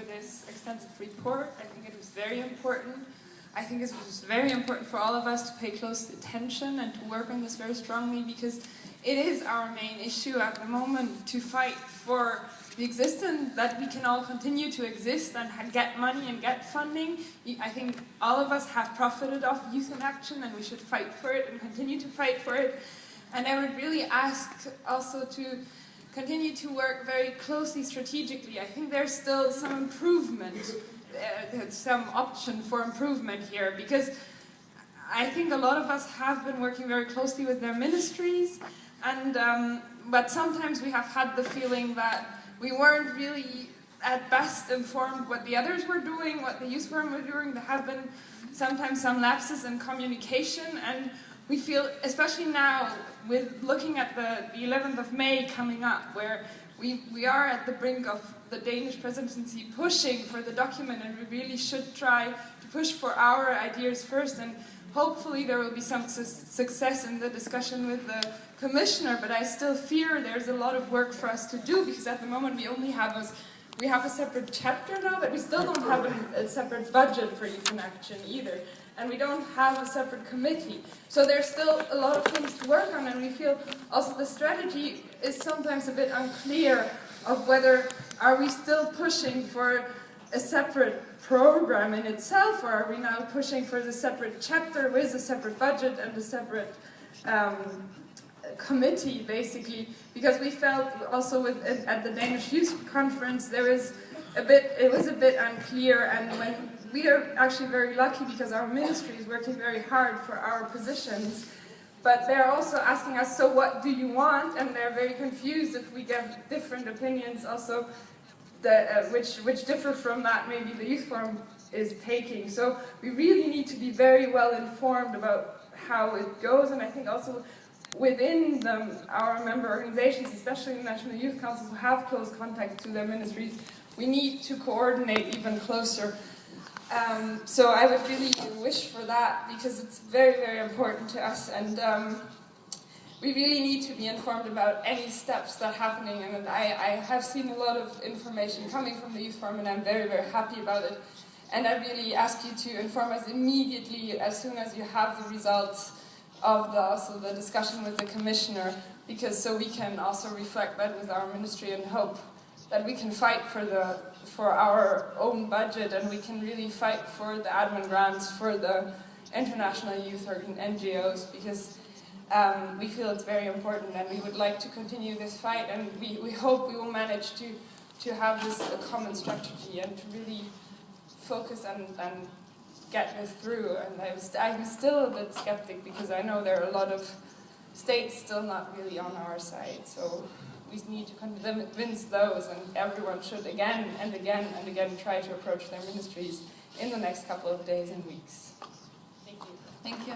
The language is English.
for this extensive report. I think it was very important. I think it was very important for all of us to pay close attention and to work on this very strongly, because it is our main issue at the moment, to fight for the existence, that we can all continue to exist and get money and get funding. I think all of us have profited off Youth in Action, and we should fight for it and continue to fight for it. And I would really ask also to continue to work very closely strategically. I think there's still some improvement, some option for improvement here, because I think a lot of us have been working very closely with their ministries, and but sometimes we have had the feeling that we weren't really at best informed what the others were doing, what the Youth Forum were doing. There have been sometimes some lapses in communication, and we feel, especially now, with looking at the 11th of May coming up, where we are at the brink of the Danish presidency pushing for the document, and we really should try to push for our ideas first, and hopefully there will be some success in the discussion with the Commissioner, but I still fear there's a lot of work for us to do, because at the moment we only have a separate chapter now, but we still don't have a separate budget for Youth in Action either, and we don't have a separate committee. So there's still a lot of things to work on, and we feel also the strategy is sometimes a bit unclear of whether are we still pushing for a separate program in itself, or are we now pushing for the separate chapter with a separate budget and a separate committee, basically, because we felt also at the Danish Youth Conference it was a bit unclear, and when we are actually very lucky because our ministry is working very hard for our positions, but they're also asking us, so what do you want? And they're very confused if we get different opinions also, which differ from that maybe the Youth Forum is taking. So we really need to be very well informed about how it goes, and I think also within our member organizations, especially the National Youth Councils, who have close contact to their ministries, we need to coordinate even closer. So I would really wish for that, because it's very, very important to us, and we really need to be informed about any steps that are happening, and I have seen a lot of information coming from the Youth Forum, and I'm very, very happy about it. And I really ask you to inform us immediately as soon as you have the results of the discussion with the Commissioner, because so we can also reflect that with our ministry and hope that we can fight for our own budget, and we can really fight for the admin grants for the international youth NGOs, because we feel it's very important, and we would like to continue this fight, and we hope we will manage to have this common strategy and to really focus and get this through. And I'm still a bit skeptic, because I know there are a lot of states still not really on our side, so we need to convince those, and everyone should again and again and again try to approach their ministries in the next couple of days and weeks. Thank you. Thank you.